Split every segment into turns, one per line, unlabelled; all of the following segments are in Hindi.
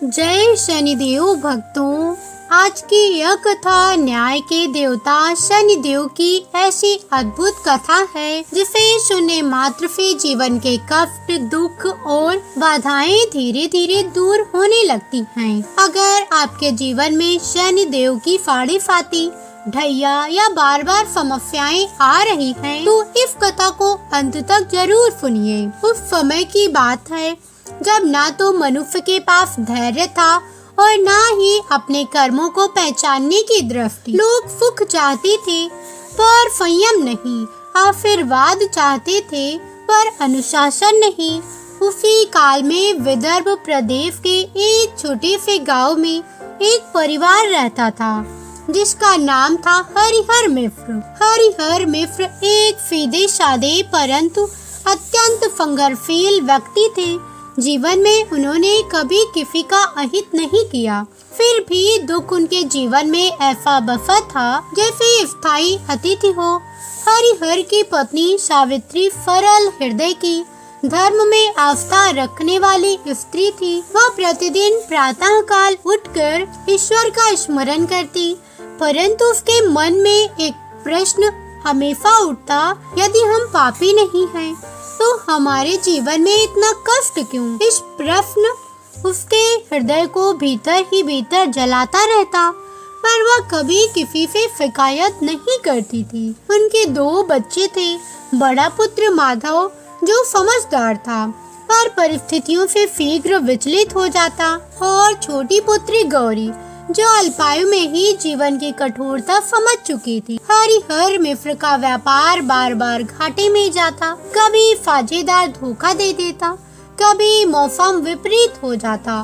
जय शनिदेव भक्तों, आज की यह कथा न्याय के देवता शनिदेव की ऐसी अद्भुत कथा है जिसे सुनने मात्र से जीवन के कष्ट, दुख और बाधाएं धीरे धीरे दूर होने लगती हैं। अगर आपके जीवन में शनिदेव की फाड़ी फाती ढैया या बार बार समस्याएं आ रही हैं, तो इस कथा को अंत तक जरूर सुनिए। उस समय की बात है जब ना तो मनुष्य के पास धैर्य था और ना ही अपने कर्मों को पहचानने की दृष्टि। लोग सुख चाहते थे पर संयम नहीं, आशीर्वाद चाहते थे पर अनुशासन नहीं। उसी काल में विदर्भ प्रदेश के एक छोटे से गांव में एक परिवार रहता था जिसका नाम था हरिहर मिश्र। हरिहर मिश्र एक सीधे साधे परंतु अत्यंत संघर्षशील व्यक्ति थे। जीवन में उन्होंने कभी किसी का अहित नहीं किया, फिर भी दुख उनके जीवन में ऐसा बसा था जैसे स्थायी अतिथि हो। हरिहर की पत्नी सावित्री सरल हृदय की, धर्म में आस्था रखने वाली स्त्री थी। वह प्रतिदिन प्रातः काल उठकर ईश्वर का स्मरण करती, परंतु उसके मन में एक प्रश्न हमेशा उठता, यदि हम पापी नहीं हैं तो हमारे जीवन में इतना कष्ट क्यों? इस प्रश्न उसके हृदय को भीतर ही भीतर जलाता रहता, पर वह कभी किसी से शिकायत नहीं करती थी। उनके 2 बच्चे थे। बड़ा पुत्र माधव जो समझदार था पर परिस्थितियों से शीघ्र विचलित हो जाता, और छोटी पुत्री गौरी जो अल्पायु में ही जीवन की कठोरता समझ चुकी थी। हरिहर मिश्र का व्यापार बार बार घाटे में जाता, कभी साझेदार धोखा दे देता, कभी मौसम विपरीत हो जाता।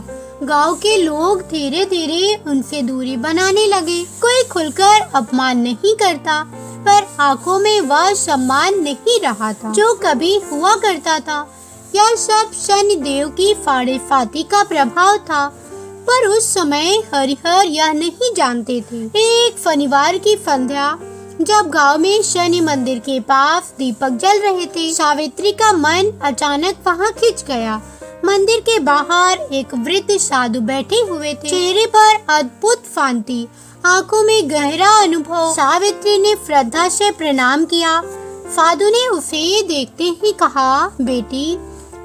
गांव के लोग धीरे धीरे उनसे दूरी बनाने लगे। कोई खुलकर अपमान नहीं करता, पर आंखों में वह सम्मान नहीं रहा था जो कभी हुआ करता था। यह सब शनिदेव की फाड़े फाती का प्रभाव था, पर उस समय हरिहर यह नहीं जानते थे। एक शनिवार की संध्या जब गांव में शनि मंदिर के पास दीपक जल रहे थे, सावित्री का मन अचानक वहां खिंच गया। मंदिर के बाहर एक वृद्ध साधु बैठे हुए थे, चेहरे पर अद्भुत शांति, आंखों में गहरा अनुभव। सावित्री ने श्रद्धा से प्रणाम किया। साधु ने उसे देखते ही कहा, बेटी,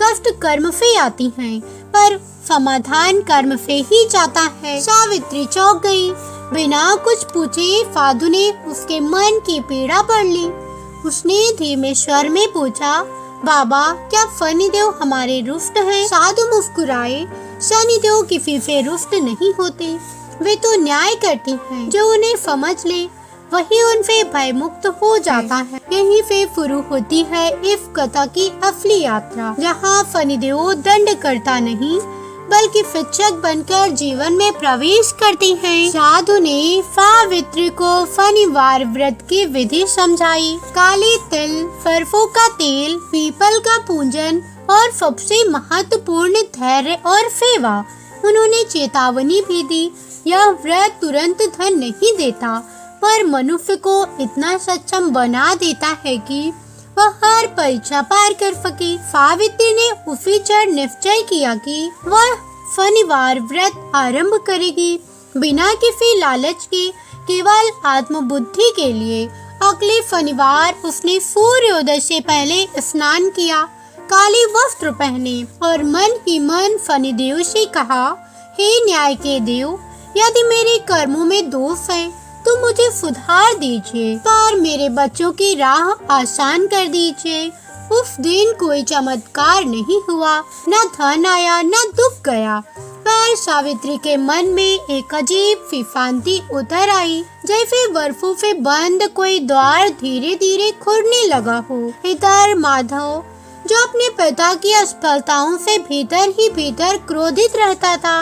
कष्ट कर्म से आती हैं, पर समाधान कर्म से ही जाता है। सावित्री चौंक गई। बिना कुछ पूछे साधु ने उसके मन की पीड़ा पढ़ ली। उसने धीमे स्वर में पूछा, बाबा, क्या शनिदेव हमारे रुष्ट हैं? साधु मुस्कुराए। शनिदेव किसी से रुष्ट नहीं होते, वे तो न्याय करते हैं। जो उन्हें समझ ले वही उनसे भय मुक्त हो जाता है। यहीं से शुरू होती है इस कथा की असली यात्रा, जहाँ शनिदेव दंड करता नहीं बल्कि शिक्षक बनकर जीवन में प्रवेश करते हैं। साधु ने सावित्री को शनिवार व्रत की विधि समझाई। काले तिल, सरसों का तेल, पीपल का पूजन और सबसे महत्वपूर्ण धैर्य और सेवा। उन्होंने चेतावनी भी दी, यह व्रत तुरंत धन नहीं देता, पर मनुष्य को इतना सक्षम बना देता है कि वह हर परीक्षा पार कर सके। सावित्री ने उसी क्षण निश्चय किया कि वह शनिवार व्रत आरंभ करेगी, बिना किसी लालच के, केवल आत्मबुद्धि के लिए। अगले शनिवार उसने सूर्योदय से पहले स्नान किया, काले वस्त्र पहने और मन ही मन शनिदेव से कहा, हे न्याय के देव, यदि मेरे कर्मों में दोष है तो मुझे सुधार दीजिए, पर मेरे बच्चों की राह आसान कर दीजिए। उस दिन कोई चमत्कार नहीं हुआ, न धन आया न दुख गया, पर सावित्री के मन में एक अजीब सी शांति उतर आई, जैसे बर्फों से बंद कोई द्वार धीरे धीरे खुलने लगा हो। इधर माधव, जो अपने पिता की असफलताओं से भीतर ही भीतर क्रोधित रहता था,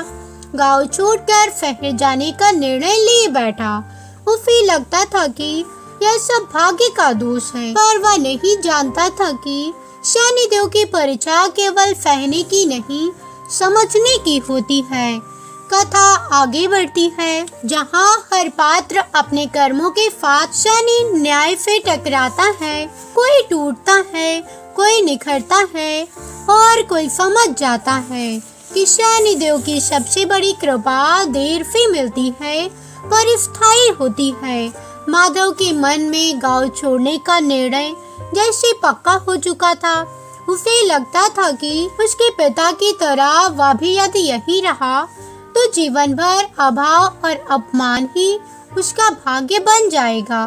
गाँव छोड़कर शहर जाने का निर्णय लिए बैठा। उसे लगता था कि यह सब भाग्य का दोष है, पर वह नहीं जानता था कि शनिदेव की परीक्षा केवल सहने की नहीं, समझने की होती है। कथा आगे बढ़ती है, जहाँ हर पात्र अपने कर्मों के साथ शनि न्याय से टकराता है। कोई टूटता है, कोई निखरता है और कोई समझ जाता है। कि शनिदेव की सबसे बड़ी कृपा देर से मिलती है पर स्थायी होती है। माधव के मन में गांव छोड़ने का निर्णय जैसे पक्का हो चुका था। उसे लगता था कि उसके पिता की तरह वह भी यदि यही रहा तो जीवन भर अभाव और अपमान ही उसका भाग्य बन जाएगा।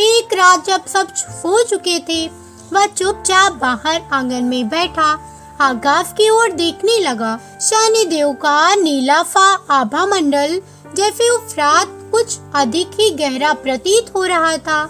एक रात जब सब सो चुके थे, वह चुपचाप बाहर आंगन में बैठा आकाश की ओर देखने लगा। शनिदेव का नीला सा आभा मंडल जैसे उस रात कुछ अधिक ही गहरा प्रतीत हो रहा था।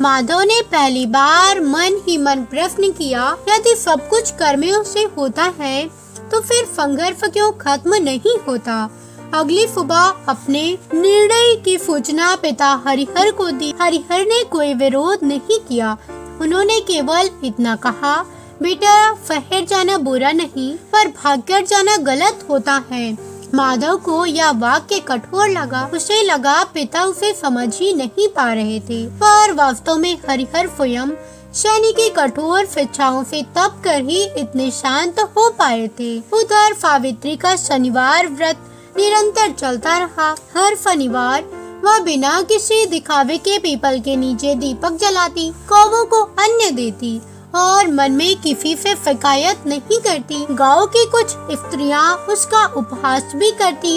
माधव ने पहली बार मन ही मन प्रश्न किया, यदि सब कुछ कर्मों से होता है तो फिर संघर्ष क्यों खत्म नहीं होता। अगली सुबह अपने निर्णय की सूचना पिता हरिहर को दी। हरिहर ने कोई विरोध नहीं किया। उन्होंने केवल इतना कहा, बेटा शहर जाना बुरा नहीं पर भागकर जाना गलत होता है। माधव को यह वाक्य कठोर लगा। उसे लगा पिता उसे समझ ही नहीं पा रहे थे, पर वास्तव में हरिहर स्वयं शनि की कठोर शिक्षाओं से तप कर ही इतने शांत हो पाए थे। उधर सावित्री का शनिवार व्रत निरंतर चलता रहा। हर शनिवार वह बिना किसी दिखावे के पीपल के नीचे दीपक जलाती, कौवों को अन्न देती और मन में किसी से शिकायत नहीं करती। गांव की कुछ स्त्रियां उसका उपहास भी करती।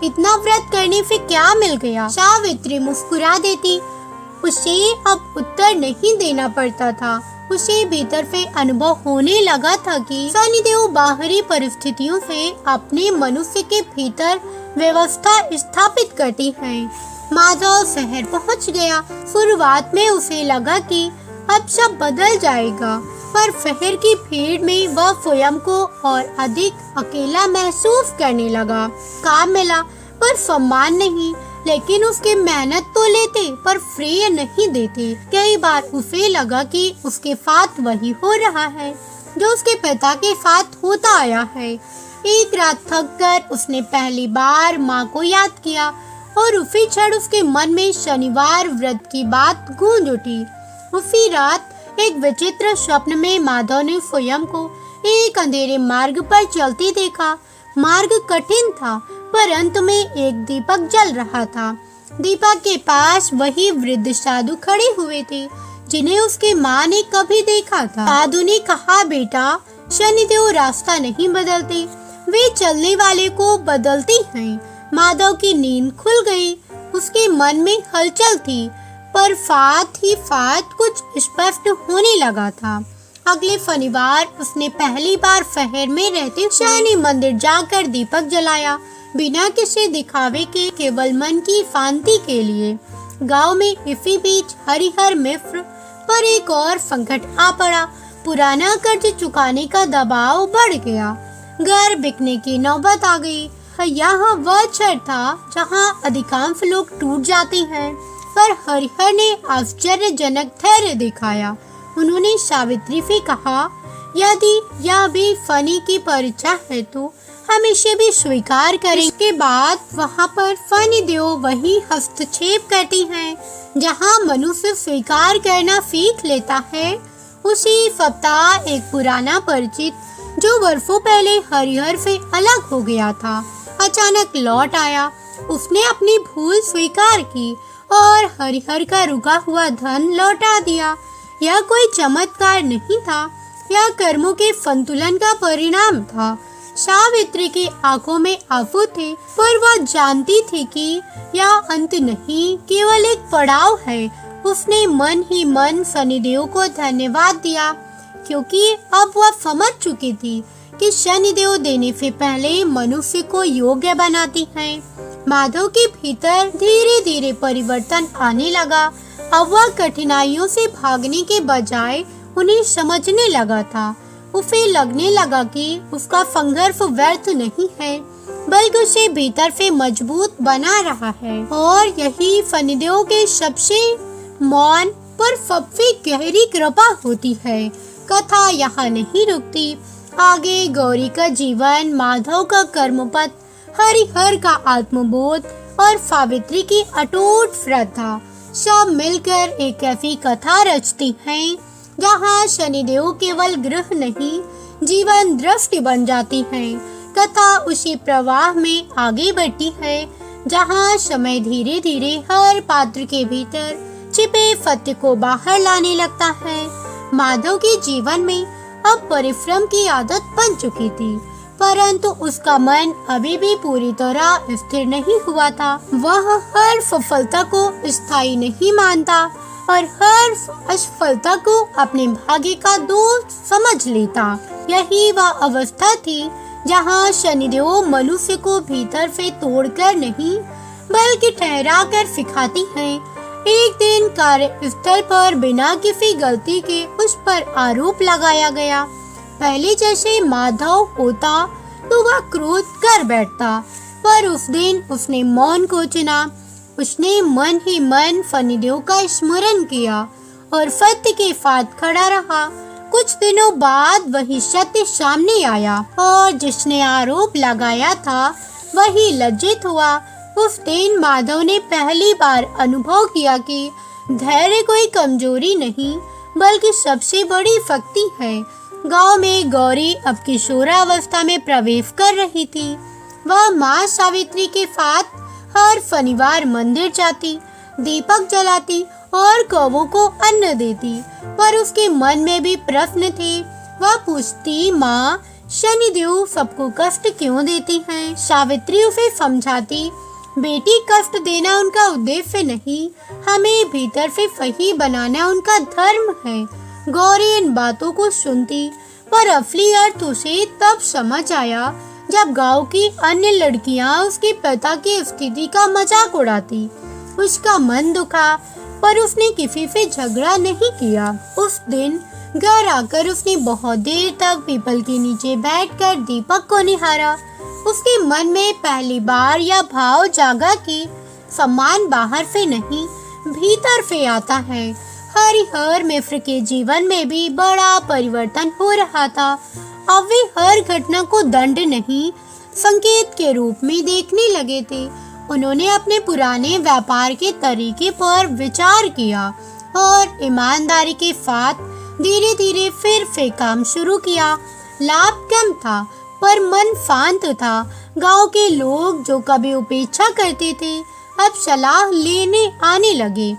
इतना व्रत करने से क्या मिल गया? सावित्री मुस्कुरा देती। उसे अब उत्तर नहीं देना पड़ता था। उसे भीतर से अनुभव होने लगा था कि शनिदेव बाहरी परिस्थितियों से अपने मनुष्य के भीतर व्यवस्था स्थापित करती हैं। माधव शहर पहुंच गया। शुरुआत में उसे लगा कि अब सब बदल जाएगा, पर शहर की भीड़ में वह स्वयं को और अधिक अकेला महसूस करने लगा। काम मिला पर सम्मान नहीं, लेकिन उसके मेहनत तो लेते पर श्रेय नहीं देते। कई बार उसे लगा कि उसके साथ वही हो रहा है जो उसके पिता के साथ होता आया है। एक रात थक कर उसने पहली बार माँ को याद किया और उसी क्षण उसके मन में शनिवार व्रत की बात गूंज उठी। उसी रात एक विचित्र स्वप्न में माधव ने स्वयं को एक अंधेरे मार्ग पर चलते देखा। मार्ग कठिन था पर अंत में एक दीपक जल रहा था। दीपक के पास वही वृद्ध साधु खड़े हुए थे जिन्हें उसके माँ ने कभी देखा था। साधु ने कहा, बेटा शनिदेव रास्ता नहीं बदलते, वे चलने वाले को बदलते हैं। माधव की नींद खुल गई। उसके मन में हलचल थी पर साथ ही साथ कुछ स्पष्ट होने लगा था। अगले शनिवार उसने पहली बार शहर में रहते शनि मंदिर जाकर दीपक जलाया, बिना किसी दिखावे के, केवल मन की शांति के लिए। गांव में इसी बीच हरिहर मिश्र पर एक और संकट आ पड़ा। पुराना कर्ज चुकाने का दबाव बढ़ गया। घर बिकने की नौबत आ गई। यहाँ वह क्षण था जहाँ अधिकांश लोग टूट जाते हैं, पर हरिहर ने आश्चर्यजनक धैर्य दिखाया। उन्होंने सावित्री से कहा, यदि यह भी फनी की परीक्षा है तो हम इसे भी स्वीकार करें। इसके बाद वहाँ पर फनी देव वही हस्तक्षेप करती हैं जहाँ मनुष्य स्वीकार करना सीख लेता है। उसी सप्ताह एक पुराना परिचित जो वर्षों पहले हरिहर से अलग हो गया था अचानक लौट आया। उसने अपनी भूल स्वीकार की और हरिहर का रुका हुआ धन लौटा दिया। यह कोई चमत्कार नहीं था, यह कर्मों के संतुलन का परिणाम था। सावित्री की आंखों में आंसू थे, पर वह जानती थी कि यह अंत नहीं, केवल एक पड़ाव है। उसने मन ही मन शनिदेव को धन्यवाद दिया, क्योंकि अब वह समझ चुकी थी कि शनिदेव देने से पहले मनुष्य को योग्य बनाती हैं। माधव के भीतर धीरे धीरे परिवर्तन आने लगा। अब वह कठिनाइयों से भागने के बजाय उन्हें समझने लगा था। उसे लगने लगा कि उसका संघर्ष व्यर्थ नहीं है, बल्कि उसे भीतर से मजबूत बना रहा है। और यही शनिदेव के सबसे मौन पर सबसे गहरी कृपा होती है। कथा यहाँ नहीं रुकती। आगे गौरी का जीवन, माधव का कर्मपथ, हरिहर का आत्मबोध और सावित्री की अटूट श्रद्धा सब मिलकर एक ऐसी कथा रचती हैं जहाँ शनिदेव केवल ग्रह नहीं, जीवन दृष्टि बन जाती हैं। कथा उसी प्रवाह में आगे बढ़ती है जहाँ समय धीरे धीरे हर पात्र के भीतर छिपे सत्य को बाहर लाने लगता है। माधव के जीवन में अब परिश्रम की आदत बन चुकी थी, परंतु उसका मन अभी भी पूरी तरह स्थिर नहीं हुआ था। वह हर सफलता को स्थायी नहीं मानता और हर असफलता को अपने भाग्य का दोष समझ लेता। यही वह अवस्था थी जहाँ शनिदेव मनुष्य को भीतर से तोड़कर नहीं बल्कि ठहरा कर सिखाती है। एक दिन कार्यस्थल पर बिना किसी गलती के उस पर आरोप लगाया गया। पहले जैसे माधव होता तो वह क्रोध कर बैठता, पर उस दिन उसने मौन को चुना। उसने मन ही मन शनिदेव का स्मरण किया और सत्य के साथ खड़ा रहा। कुछ दिनों बाद वही सत्य सामने आया और जिसने आरोप लगाया था वही लज्जित हुआ। उस दिन माधव ने पहली बार अनुभव किया कि धैर्य कोई कमजोरी नहीं बल्कि सबसे बड़ी शक्ति है। गांव में गौरी अब किशोरावस्था में प्रवेश कर रही थी। वह माँ सावित्री के साथ हर शनिवार मंदिर जाती, दीपक जलाती और कौवों को अन्न देती, पर उसके मन में भी प्रश्न थे। वह पूछती, माँ शनिदेव सबको कष्ट क्यों देती हैं? सावित्री उसे समझाती, बेटी कष्ट देना उनका उद्देश्य नहीं, हमें भीतर से सही बनाना उनका धर्म है। गौरी इन बातों को सुनती, पर असली अर्थ उसे तब समझ आया जब गांव की अन्य लड़कियां उसके पिता की स्थिति का मजाक उड़ाती। उसका मन दुखा, पर उसने किसी से झगड़ा नहीं किया। उस दिन घर आकर उसने बहुत देर तक पीपल के नीचे बैठकर दीपक को निहारा। उसके मन में पहली बार यह भाव जागा कि सम्मान बाहर से नहीं भीतर से आता है। हरिहर मिश्र के जीवन में भी बड़ा परिवर्तन हो रहा था। अब वे हर घटना को दंड नहीं संकेत के रूप में देखने लगे थे। उन्होंने अपने पुराने व्यापार के तरीके पर विचार किया और ईमानदारी के साथ धीरे धीरे फिर से काम शुरू किया। लाभ कम था पर मन शांत था। गांव के लोग जो कभी उपेक्षा करते थे अब सलाह लेने आने लगे।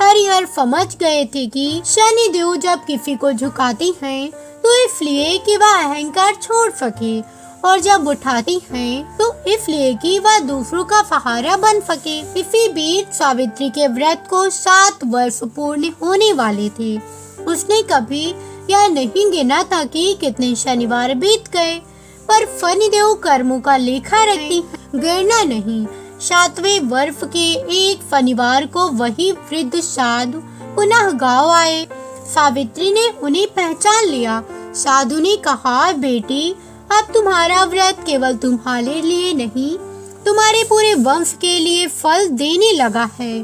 हरिहर समझ गए थे कि शनिदेव जब किसी को झुकाती हैं तो इसलिए कि वह अहंकार छोड़ सके, और जब उठाती हैं तो इसलिए कि वह दूसरों का सहारा बन सके। इसी बीच सावित्री के व्रत को 7 वर्ष पूर्ण होने वाले थे। उसने कभी यह नहीं गिना था कि कितने शनिवार बीत गए, पर शनिदेव कर्मों का लेखा रखती है, गिरना नहीं। 7वें वर्ष के एक शनिवार को वही वृद्ध साधु पुनः गाँव आए। सावित्री ने उन्हें पहचान लिया। साधु ने कहा, बेटी अब तुम्हारा व्रत केवल तुम्हारे लिए नहीं तुम्हारे पूरे वंश के लिए फल देने लगा है।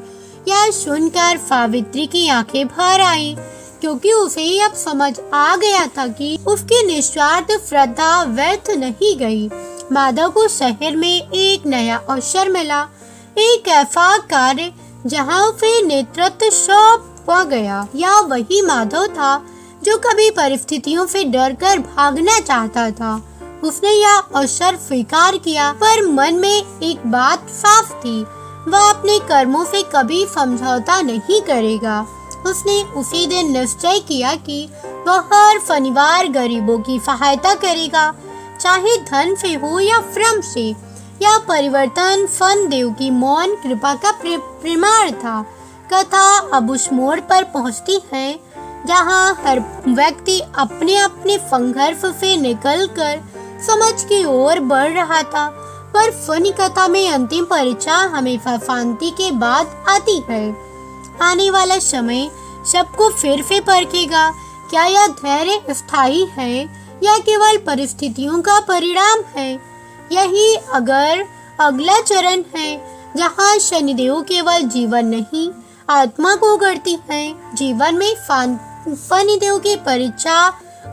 यह सुनकर सावित्री की आंखें भर आई, क्योंकि उसे अब समझ आ गया था कि उसकी निस्वार्थ श्रद्धा व्यर्थ नहीं गई। माधव को शहर में एक नया अवसर मिला, एक ऐसा कार्य जहाँ उसे नेतृत्व सौंपा गया। यह वही माधव था जो कभी परिस्थितियों से डरकर भागना चाहता था। उसने यह अवसर स्वीकार किया, पर मन में एक बात साफ थी, वह अपने कर्मों से कभी समझौता नहीं करेगा। उसने उसी दिन निश्चय किया कि वह हर शनिवार गरीबों की सहायता करेगा, चाहे धन से हो या श्रम से। यह परिवर्तन शनिदेव की मौन कृपा का प्रमाण था। कथा अब उस मोड़ पर पहुंचती है जहां हर व्यक्ति अपने अपने संघर्ष से निकलकर समझ की ओर बढ़ रहा था, पर फनी कथा में अंतिम परीक्षा हमेशा शांति के बाद आती है। आने वाला समय सबको फिर से परखेगा, क्या यह धैर्य स्थायी है या केवल परिस्थितियों का परिणाम है। यही अगर अगला चरण है जहां शनिदेव केवल जीवन नहीं आत्मा को गढ़ती है। जीवन में शनिदेव की परीक्षा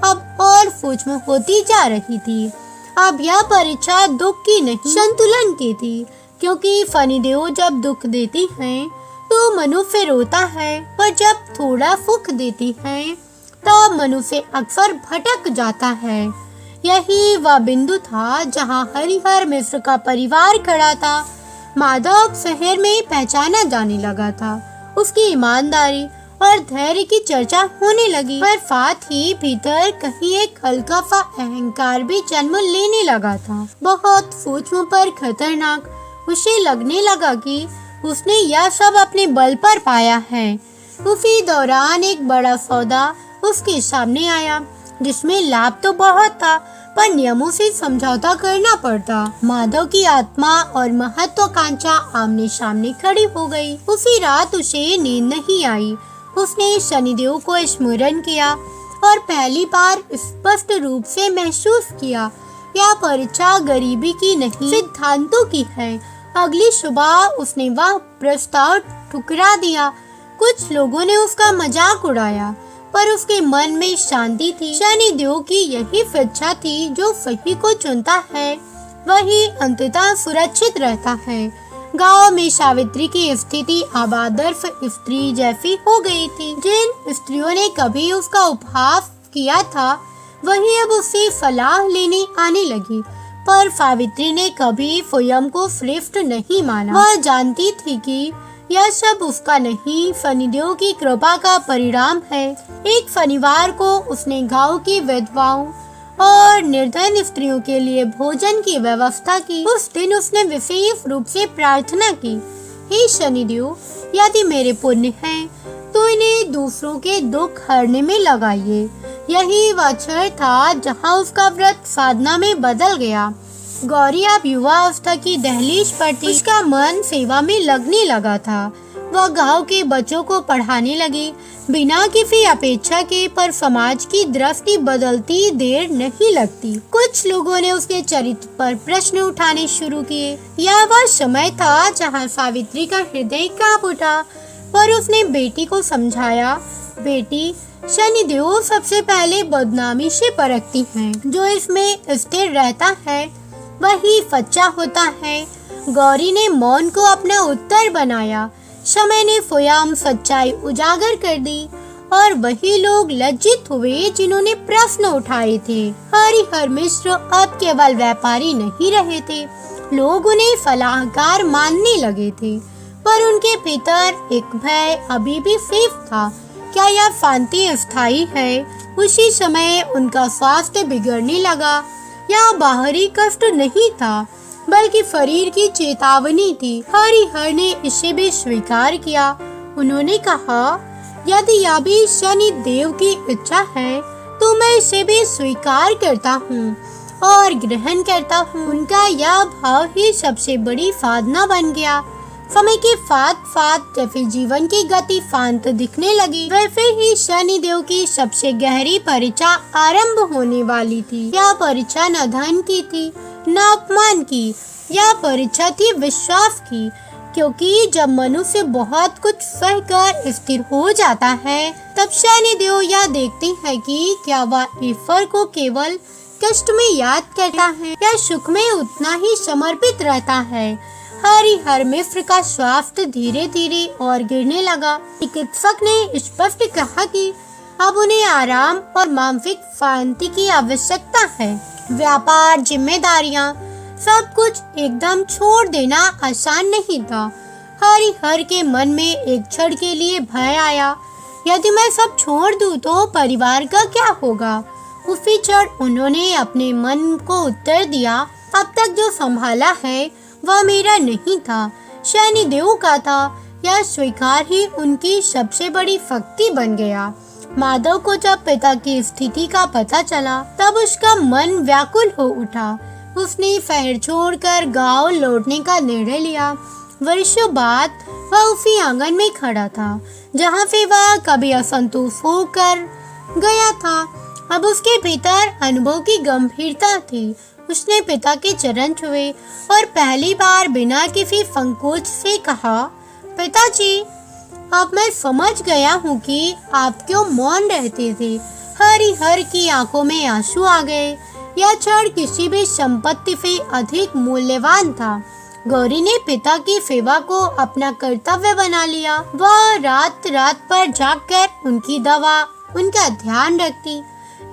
अब और सूक्ष्म होती जा रही थी। अब यह परीक्षा दुख की नहीं संतुलन की थी, क्योंकि शनिदेव जब दुख देती हैं तो मनुष्य रोता है, पर जब थोड़ा सुख देती हैं तब मनुष्य अक्सर भटक जाता है। यही वह बिंदु था जहाँ हरिहर मिश्र का परिवार खड़ा था। माधव शहर में पहचाना जाने लगा था। उसकी ईमानदारी और धैर्य की चर्चा होने लगी, पर साथ ही भीतर कहीं एक हल्का सा अहंकार भी जन्म लेने लगा था, बहुत सूक्ष्म पर खतरनाक। उसे लगने लगा कि उसने यह सब अपने बल पर पाया है। उसी दौरान एक बड़ा सौदा उसके सामने आया, जिसमें लाभ तो बहुत था, पर नियमों से समझौता करना पड़ता। माधव की आत्मा और महत्वाकांक्षा आमने सामने खड़ी हो गई। उसी रात उसे नींद नहीं आई। उसने शनिदेव को स्मरण किया और पहली बार स्पष्ट रूप से महसूस किया, यह परीक्षा गरीबी की नहीं, सिद्धांतों की है। अगली सुबह उसने वह प्रस्ताव ठुकरा दिया। कुछ लोगों ने उसका मजाक उड़ाया, पर उसके मन में शांति थी। शनिदेव की यही इच्छा थी, जो सही को चुनता है वही अंततः सुरक्षित रहता है। गांव में सावित्री की स्थिति अब आदर्श स्त्री जैसी हो गई थी। जिन स्त्रियों ने कभी उसका उपहास किया था, वही अब उससे सलाह लेने आने लगी, पर सावित्री ने कभी स्वयं को श्रेष्ठ नहीं माना। वह जानती थी कि यह सब उसका नहीं, शनिदेव की कृपा का परिणाम है। एक शनिवार को उसने गांव की विधवाओं और निर्धन स्त्रियों के लिए भोजन की व्यवस्था की। उस दिन उसने विशेष रूप से प्रार्थना की, हे शनिदेव, यदि मेरे पुण्य हैं, तो इन्हें दूसरों के दुख हरने में लगाइए। यही वह क्षण था जहाँ उसका व्रत साधना में बदल गया। गौरी अब युवा अवस्था की दहलीज पर थी। उसका मन सेवा में लगने लगा था। वह गांव के बच्चों को पढ़ाने लगी, बिना किसी अपेक्षा के, पर समाज की दृष्टि बदलती देर नहीं लगती। कुछ लोगों ने उसके चरित्र पर प्रश्न उठाने शुरू किए। यह वह समय था जहां सावित्री का हृदय कांप उठा, पर उसने बेटी को समझाया, बेटी, शनिदेव सबसे पहले बदनामी से परखती हैं। जो इसमें स्थिर रहता है वही सच्चा होता है। गौरी ने मौन को अपना उत्तर बनाया। समय ने स्वयं सच्चाई उजागर कर दी और वही लोग लज्जित हुए जिन्होंने प्रश्न उठाए थे। हरिहर मिश्र अब केवल व्यापारी नहीं रहे थे, लोग उन्हें सलाहकार मानने लगे थे, पर उनके भीतर एक भय अभी भी शेष था। क्या यह शांति स्थायी है? उसी समय उनका स्वास्थ्य बिगड़ने लगा। यह बाहरी कष्ट नहीं था, बल्कि शरीर की चेतावनी थी। हरिहर ने इसे भी स्वीकार किया। उन्होंने कहा, यदि यह भी शनि देव की इच्छा है, तो मैं इसे भी स्वीकार करता हूँ और ग्रहण करता हूँ। उनका यह भाव ही सबसे बड़ी साधना बन गया। समय के साथ साथ जैसे जीवन की गति शांत दिखने लगी, वैसे ही शनि देव की सबसे गहरी परीक्षा आरंभ होने वाली थी। यह परीक्षा न धन की थी, न अपमान की। यह परीक्षा थी विश्वास की, क्योंकि जब मनुष्य बहुत कुछ सहकर स्थिर हो जाता है, तब शनि देव यह देखते हैं कि क्या वह ईश्वर को केवल कष्ट में याद करता है या सुख में उतना ही समर्पित रहता है। हरिहर मिश्र का स्वास्थ्य धीरे धीरे और गिरने लगा। चिकित्सक ने स्पष्ट कहा कि अब उन्हें आराम और मानसिक शांति की आवश्यकता है। व्यापार, जिम्मेदारियां, सब कुछ एकदम छोड़ देना आसान नहीं था। हरिहर के मन में एक क्षण के लिए भय आया, यदि मैं सब छोड़ दूं तो परिवार का क्या होगा। उसी क्षण उन्होंने अपने मन को उत्तर दिया, अब तक जो संभाला है वह मेरा नहीं था, शनि देव का था। यह स्वीकार ही उनकी सबसे बड़ी शक्ति बन गया। माधव को जब पिता की स्थिति का पता चला, तब उसका मन व्याकुल हो उठा। उसने शहर छोड़कर गांव लौटने का निर्णय लिया। वर्षों बाद वह उसी आंगन में खड़ा था, जहां से वह कभी असंतोष होकर गया था। अब उसके भीतर अनुभव की गंभीरता थी। उसने पिता के चरण छुए और पहली बार बिना किसी संकोच से कहा, पिताजी, अब मैं समझ गया हूँ कि आप क्यों मौन रहते थे। हरिहर की आंखों में आंसू आ गए। यह क्षण किसी भी संपत्ति से अधिक मूल्यवान था। गौरी ने पिता की सेवा को अपना कर्तव्य बना लिया। वह रात रात पर जागकर उनकी दवा, उनका ध्यान रखती।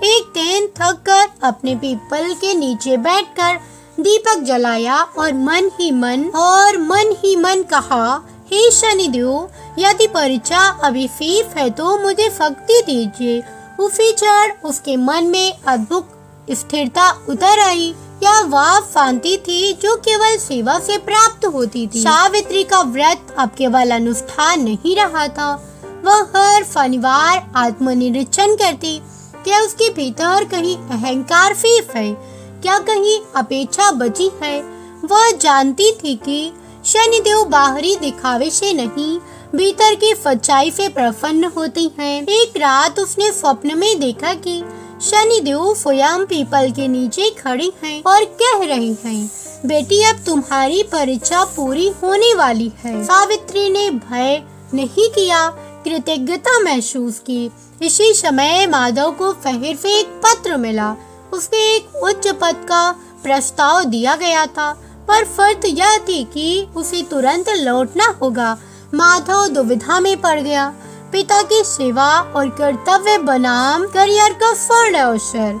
एक दिन थक कर अपने पीपल के नीचे बैठकर दीपक जलाया और मन ही मन कहा, हे शनिदेव, यदि परीक्षा अभी फीफ है तो मुझे शक्ति दीजिए। उसी क्षण उसके मन में अद्भुत स्थिरता उतर आई। यह वह शांति थी जो केवल सेवा से प्राप्त होती थी। सावित्री का व्रत अब केवल अनुष्ठान नहीं रहा था, वह हर शनिवार आत्मनिरीक्षण करती। क्या उसके भीतर कहीं अहंकार फीफ है, क्या कहीं अपेक्षा बची है। वह जानती थी कि शनिदेव बाहरी दिखावे से नहीं, भीतर की सच्चाई से प्रसन्न होती हैं। एक रात उसने स्वप्न में देखा कि शनिदेव स्वयं पीपल के नीचे खड़ी हैं और कह रही हैं, बेटी अब तुम्हारी परीक्षा पूरी होने वाली है। सावित्री ने भय नहीं किया, कृतज्ञता महसूस की। इसी समय माधव को फिर से एक पत्र मिला। उसमें एक उच्च पद का प्रस्ताव दिया गया था, पर शर्त यह थी कि उसे तुरंत लौटना होगा। माधव दुविधा में पड़ गया। पिता की सेवा और कर्तव्य बनाम करियर का स्वर्ण अवसर,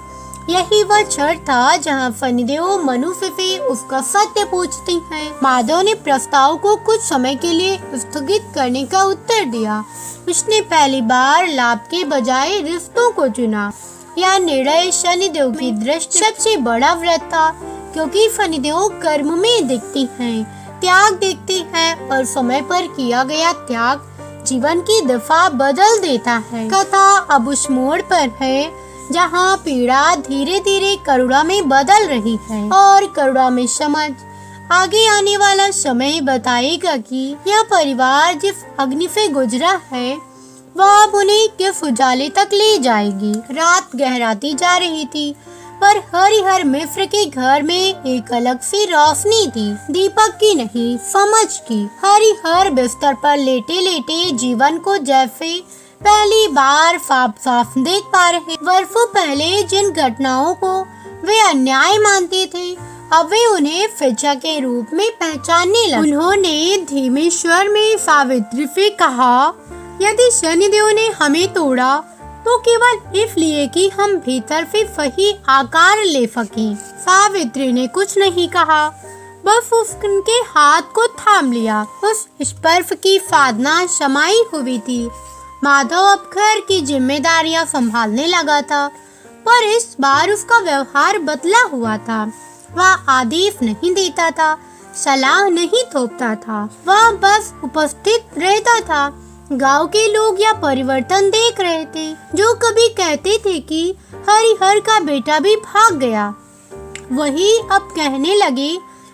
यही वह क्षण था जहां शनिदेव मनुष्य से उसका सत्य पूछती हैं। माधव ने प्रस्ताव को कुछ समय के लिए स्थगित करने का उत्तर दिया। उसने पहली बार लाभ के बजाय रिश्तों को चुना। यह निर्णय शनिदेव की दृष्टि सबसे बड़ा व्रत था, क्योंकि शनिदेव कर्म में दिखती हैं, त्याग देखते हैं और समय पर किया गया त्याग जीवन की दिशा बदल देता है। कथा अब उस मोड़ पर है जहाँ पीड़ा धीरे धीरे करुणा में बदल रही है और करुणा में समझ। आगे आने वाला समय बताएगा कि यह परिवार जिस अग्नि से गुजरा है वह अब उन्हें किस उजाले तक ले जाएगी। रात गहराती जा रही थी, पर हरिहर मिश्र के घर में एक अलग सी रोशनी थी, दीपक की नहीं, समझ की। हरिहर बिस्तर पर लेटे लेटे जीवन को जैसे पहली बार साफ साफ देख पा रहे। वर्षों पहले जिन घटनाओं को वे अन्याय मानते थे, अब वे उन्हें शिक्षा के रूप में पहचानने लगे। उन्होंने धीमे स्वर में सावित्री से कहा, यदि शनिदेव ने हमें तोड़ा तो केवल इसलिए कि हम भीतर से सही आकार ले सकें। सावित्री ने कुछ नहीं कहा, बस उसके हाथ को थाम लिया। उस स्पर्श की साधना समाई हुई थी। माधव अब घर की जिम्मेदारियां संभालने लगा था, पर इस बार उसका व्यवहार बदला हुआ था। वह आदेश नहीं देता था, सलाह नहीं थोपता था, वह बस उपस्थित रहता था। गांव के लोग यह परिवर्तन देख रहे थे। जो कभी कहते थे कि हरिहर का बेटा भी भाग गया, वही अब कहने लगे,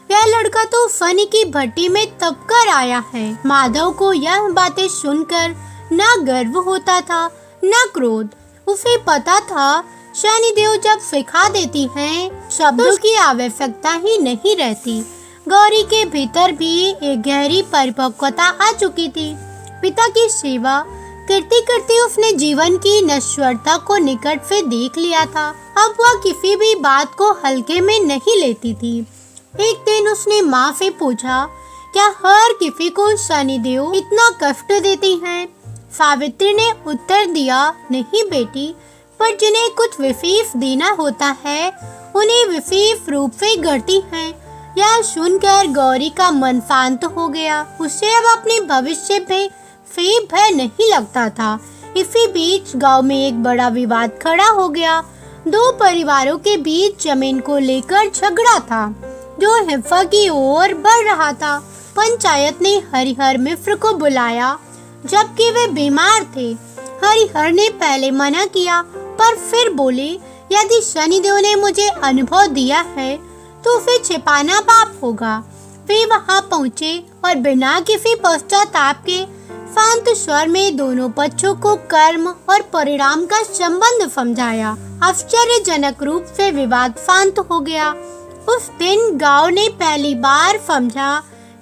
यह लड़का तो शनि की भट्टी में तपकर आया है। माधव को यह बातें सुनकर न गर्व होता था न क्रोध। उसे पता था शनिदेव जब सिखा देती हैं, शब्दों की आवश्यकता ही नहीं रहती। गौरी के भीतर भी एक गहरी परिपक्वता आ चुकी थी। पिता की सेवा करते करते उसने जीवन की नश्वरता को निकट से देख लिया था। अब वह किसी भी बात को हल्के में नहीं लेती थी। एक दिन उसने माँ से पूछा, क्या हर किसी को शनिदेव इतना कष्ट देते हैं? सावित्री ने उत्तर दिया, नहीं बेटी, पर जिन्हें कुछ विशेष देना होता है उन्हें विशेष रूप से गढ़ती हैं। यह सुनकर गौरी का मन शांत हो गया। उसे अब अपने भविष्य पे भय नहीं लगता था। इसी बीच गांव में एक बड़ा विवाद खड़ा हो गया। दो परिवारों के बीच जमीन को लेकर झगड़ा था, जो हिंसा की ओर बढ़ रहा था। पंचायत ने हरिहर मिश्र को बुलाया, जबकि वे बीमार थे। हरिहर ने पहले मना किया, पर फिर बोले, यदि शनिदेव ने मुझे अनुभव दिया है तो उसे छिपाना पाप होगा। वे वहां पहुंचे और बिना किसी पश्चाताप के शांत स्वर में दोनों पक्षों को कर्म और परिणाम का संबंध समझाया। आश्चर्यजनक रूप से विवाद शांत हो गया। उस दिन गांव ने पहली बार समझा,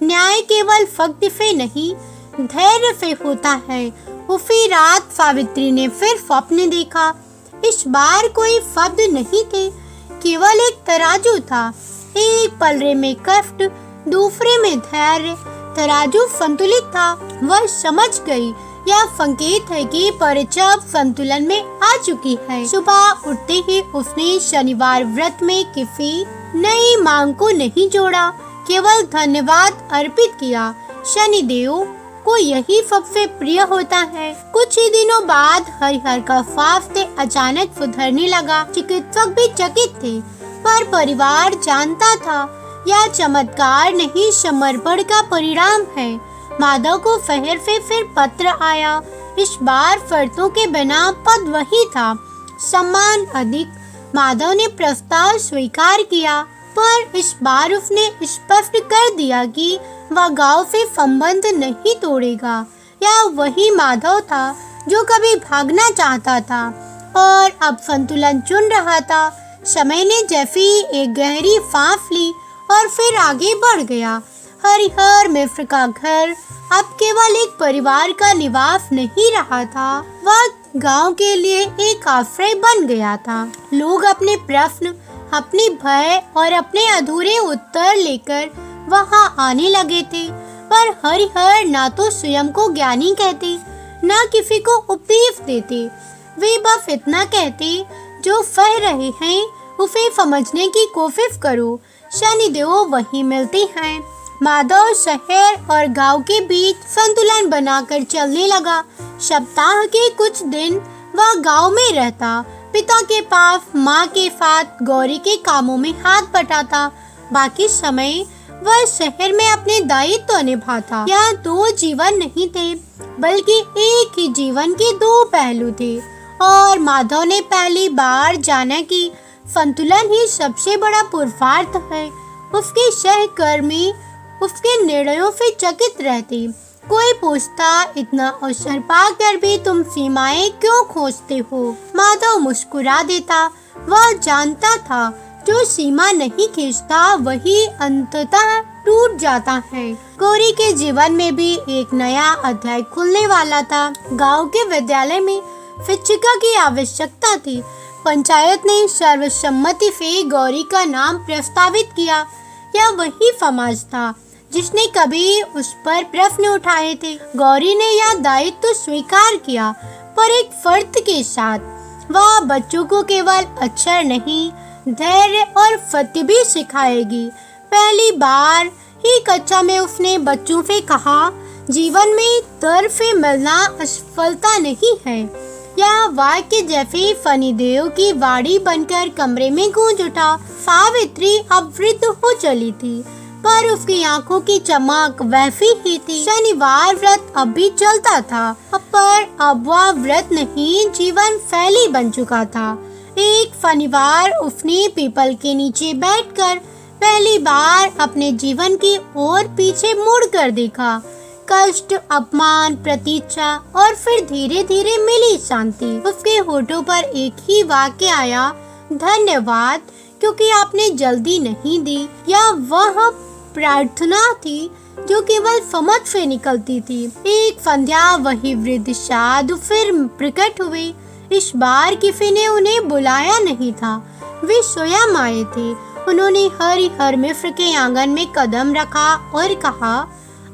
न्याय केवल शक्ति से नहीं, धैर्य से होता है। उसी रात सावित्री ने फिर स्वप्न देखा। इस बार कोई शब्द नहीं थे, केवल एक तराजू था। एक पलड़े में कष्ट, दूसरे में धैर्य। तराजू संतुलित था। वह समझ गई यह संकेत है कि परीक्षा अब संतुलन में आ चुकी है। सुबह उठते ही उसने शनिवार व्रत में किसी नई मांग को नहीं जोड़ा, केवल धन्यवाद अर्पित किया। शनिदेव को यही सबसे प्रिय होता है। कुछ ही दिनों बाद हरिहर का स्वास्थ्य अचानक सुधरने लगा। चिकित्सक भी चकित थे, पर परिवार जानता था यह चमत्कार नहीं, समर्पण का परिणाम है। माधव को शहर से फिर पत्र आया। इस बार शर्तों के बिना पद वही था, सम्मान अधिक। माधव ने प्रस्ताव स्वीकार किया, पर इस बार उसने स्पष्ट कर दिया कि वह गांव से संबंध नहीं तोड़ेगा। यह वही माधव था जो कभी भागना चाहता था और अब संतुलन चुन रहा था। समय ने जैसी एक गहरी सांस ली और फिर आगे बढ़ गया। हरिहर मिश्र का घर अब केवल एक परिवार का निवास नहीं रहा था, वह गांव के लिए एक आश्रय बन गया था। लोग अपने प्रश्न, अपने भय और अपने अधूरे उत्तर लेकर वहां आने लगे थे, पर हरिहर ना तो स्वयं को ज्ञानी कहते, ना किसी को उपदेश देते। वे बस इतना कहते, जो सह रहे हैं उसे समझने की कोशिश करो। शनिदेव वही मिलते हैं। माधव शहर और गांव के बीच संतुलन बनाकर चलने लगा। सप्ताह के कुछ दिन वह गांव में रहता, पिता के पास, माँ के साथ गौरी के कामों में हाथ बटाता। बाकी समय वह शहर में अपने दायित्व निभाता। यह दो जीवन नहीं थे, बल्कि एक ही जीवन के दो पहलू थे। और माधव ने पहली बार जाना कि संतुलन ही सबसे बड़ा पुरुषार्थ है। उसके सहकर्मी उसके निर्णयों से चकित रहते। कोई पूछता, इतना अवसर पाकर भी तुम सीमाएं क्यों खोजते हो? माधव मुस्कुरा देता। वह जानता था, जो सीमा नहीं खींचता वही अंततः टूट जाता है। गौरी के जीवन में भी एक नया अध्याय खुलने वाला था। गांव के विद्यालय में शिक्षिका की आवश्यकता थी। पंचायत ने सर्वसम्मति से गौरी का नाम प्रस्तावित किया। यह वही समाज था जिसने कभी उस पर प्रश्न उठाए थे। गौरी ने यह दायित्व स्वीकार किया, पर एक शर्त के साथ। वह बच्चों को केवल अक्षर नहीं, धैर्य और सत्य भी सिखाएगी। पहली बार ही कक्षा में उसने बच्चों से कहा, जीवन में तरफ मिलना असफलता नहीं है। यह वाक्य जैसे शनिदेव की वाणी बनकर कमरे में गूंज उठा। सावित्री अब वृद्ध हो चली थी, पर उसकी आंखों की चमक वैसी ही थी। शनिवार व्रत अब भी चलता था, पर अब वह व्रत नहीं, जीवन शैली बन चुका था। एक शनिवार उसने पीपल के नीचे बैठकर पहली बार अपने जीवन की ओर पीछे मुड़कर देखा। कष्ट, अपमान, प्रतीक्षा और फिर धीरे धीरे मिली शांति। उसके होठों पर एक ही वाक्य आया, धन्यवाद, क्योंकि आपने जल्दी नहीं दी। यह वह प्रार्थना थी जो केवल समझ से निकलती थी। एक संध्या वही वृद्ध साधु फिर प्रकट हुए। इस बार किसी ने उन्हें बुलाया नहीं था, वे स्वयं आए थे। उन्होंने हरिहर मिश्र के आंगन में कदम रखा और कहा,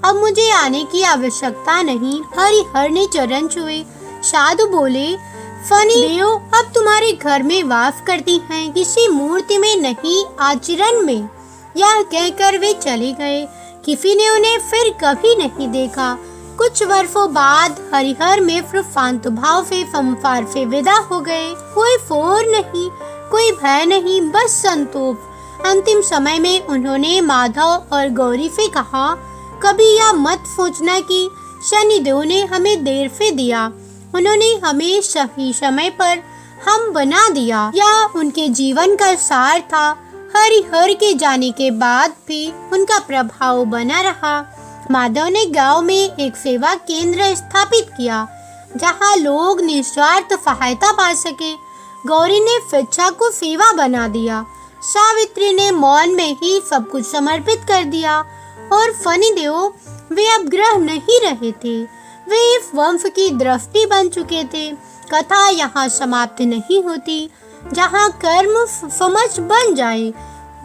अब मुझे आने की आवश्यकता नहीं। हरिहर ने चरण छुए। साधु बोले, शनिदेव अब तुम्हारे घर में वास करती हैं, किसी मूर्ति में नहीं, आचरण में। यह कहकर वे चले गए। किसी ने उन्हें फिर कभी नहीं देखा। कुछ वर्षों बाद हरिहर मिश्र शांत भाव से संसार से विदा हो गए। कोई शोर नहीं, कोई भय नहीं, बस संतोष। अंतिम समय में उन्होंने माधव और गौरी से कहा, कभी यह मत सोचना कि शनिदेव ने हमें देर से दिया, उन्होंने हमें सही समय पर हम बना दिया। यह उनके जीवन का सार था। हरिहर के जाने के बाद भी उनका प्रभाव बना रहा। माधव ने गांव में एक सेवा केंद्र स्थापित किया, जहां लोग निस्वार्थ सहायता पा सके। गौरी ने शिक्षा को सेवा बना दिया। सावित्री ने मौन में ही सब कुछ समर्पित कर दिया। और शनिदेव, वे अब ग्रह नहीं रहे थे, वे इस वंश की दृष्टि बन चुके थे। कथा यहाँ समाप्त नहीं होती। जहाँ कर्म समझ बन जाए,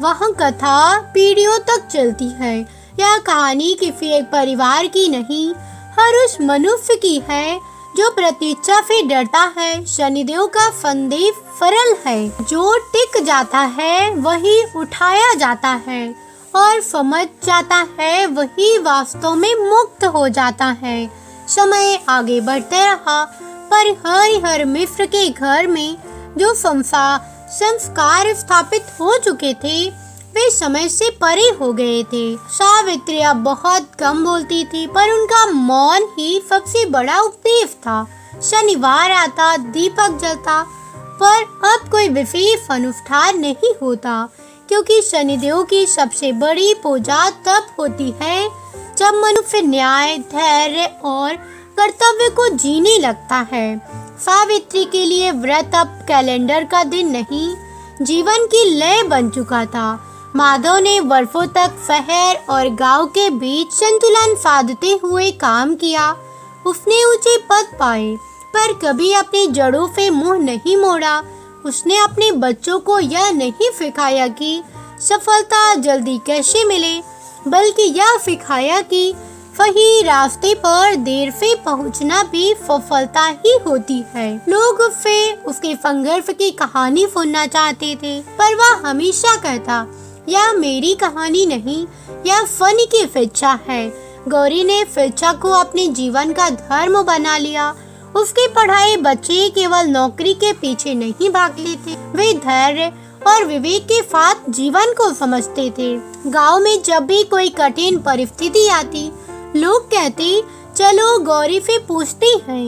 वहाँ कथा पीढ़ियों तक चलती है। यह कहानी किसी एक परिवार की नहीं, हर उस मनुष्य की है जो प्रतीक्षा से डरता है। शनिदेव का संदेश सरल है, जो टिक जाता है वही उठाया जाता है और समझ जाता है वही वास्तव में मुक्त हो जाता है। समय आगे बढ़ते रहा, पर हरिहर मिश्र के घर में जो संस्कार स्थापित हो चुके थे वे समय से परे हो गए थे। सावित्री अब बहुत कम बोलती थी, पर उनका मौन ही सबसे बड़ा उपदेश था। शनिवार आता, दीपक जलता, पर अब कोई विशेष अनुष्ठान नहीं होता, क्योंकि शनिदेव की सबसे बड़ी पूजा तब होती है जब मनुष्य न्याय, धैर्य और कर्तव्य को जीने लगता है। सावित्री के लिए व्रत अब कैलेंडर का दिन नहीं, जीवन की लय बन चुका था। माधव ने वर्षों तक शहर और गांव के बीच संतुलन साधते हुए काम किया। उसने ऊंचे पद पाए, पर कभी अपनी जड़ों से मुंह नहीं मोड़ा। उसने अपने बच्चों को यह नहीं सिखाया कि सफलता जल्दी कैसे मिले, बल्कि यह सिखाया कि सही रास्ते पर देर से पहुंचना भी सफलता ही होती है। लोग उससे उसके संघर्ष की कहानी सुनना चाहते थे, पर वह हमेशा कहता, यह मेरी कहानी नहीं, यह फन की शिक्षा है। गौरी ने शिक्षा को अपने जीवन का धर्म बना लिया। उसके पढ़ाए बच्चे केवल नौकरी के पीछे नहीं भागते थे, वे धैर्य और विवेक के साथ जीवन को समझते थे। गांव में जब भी कोई कठिन परिस्थिति आती, लोग कहते, चलो गौरी से पूछते हैं।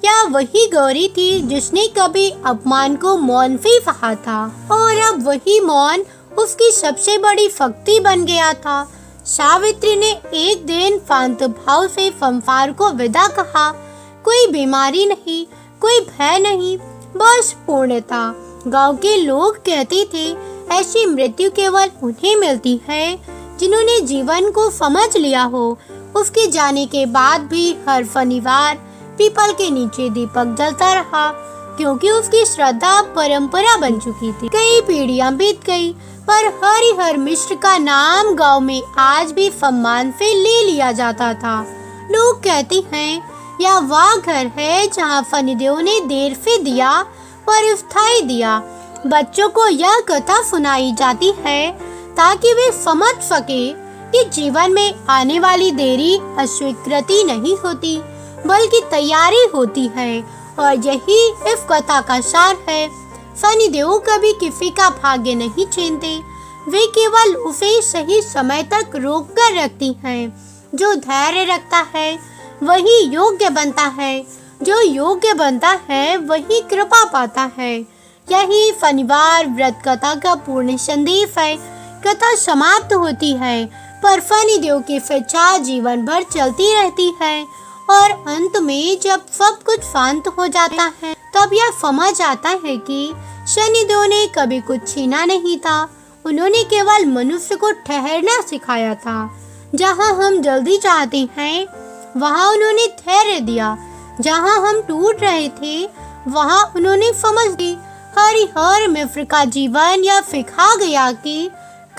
यह वही गौरी थी जिसने कभी अपमान को मौन से सहा था, और अब वही मौन उसकी सबसे बड़ी शक्ति बन गया था। सावित्री ने एक दिन शांत भाव से संसार को विदा कहा। कोई बीमारी नहीं, कोई भय नहीं, बस पूर्णता। गांव के लोग कहते थे, ऐसी मृत्यु केवल उन्हें मिलती है जिन्होंने जीवन को समझ लिया हो। उसके जाने के बाद भी हर शनिवार पीपल के नीचे दीपक जलता रहा, क्योंकि उसकी श्रद्धा परंपरा बन चुकी थी। कई पीढ़ियां बीत गई, पर हरिहर मिश्र का नाम गांव में आज भी सम्मान से ले लिया जाता था। लोग कहते हैं, यह वह घर है जहां शनिदेव ने देर से दिया पर स्थायी दिया। बच्चों को यह कथा सुनाई जाती है ताकि वे समझ सके कि जीवन में आने वाली देरी अस्वीकृति नहीं होती, बल्कि तैयारी होती है। और यही इस कथा का सार है। शनिदेव कभी किसी का भाग्य नहीं छीनते, वे केवल उसे सही समय तक रोक कर रखती हैं। जो धैर्य रखता है वही योग्य बनता है, जो योग्य बनता है वही कृपा पाता है। यही शनिवार व्रत कथा का पूर्ण संदेश है। कथा समाप्त होती है, पर शनिदेव की शिक्षा जीवन भर चलती रहती है, और अंत में जब सब कुछ शांत हो जाता है, तब यह समझ आता है कि शनिदेव ने कभी कुछ छीना नहीं था। उन्होंने केवल मनुष्य को ठहरना सिखाया था। जहाँ हम जल्दी चाहते हैं, वहाँ उन्होंने धैर्य दिया। जहाँ हम टूट रहे थे, वहाँ उन्होंने समझ दी। हरिहर मिश्र का जीवन यह सिखा गया कि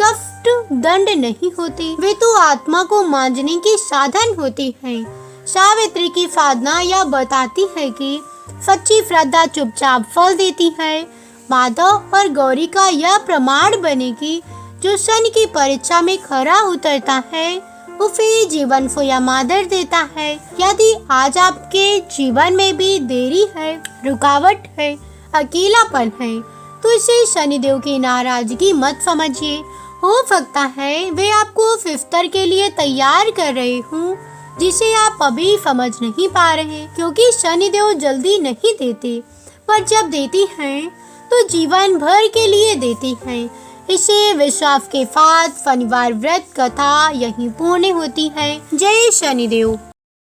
कष्ट दंड नहीं होते, वे तो आत्मा को मांझने की साधन होती हैं। सावित्री की साधना यह बताती है कि सच्ची श्रद्धा चुपचाप फल देती है। माधव और गौरी का यह प्रमाण बने कि जो शनि की परीक्षा में खरा उतरता है, उसे जीवन मादर देता है। यदि आज आपके जीवन में भी देरी है, रुकावट है, अकेलापन है, तो इसे शनिदेव की नाराजगी मत समझिए। हो सकता है वे आपको उस स्तर के लिए तैयार कर रहे हूँ जिसे आप अभी समझ नहीं पा रहे, क्योंकि शनिदेव जल्दी नहीं देते, पर जब देती हैं तो जीवन भर के लिए देती हैं। इसे विश्वास के साथ शनिवार व्रत कथा यहीं पूर्ण होती है। जय शनिदेव।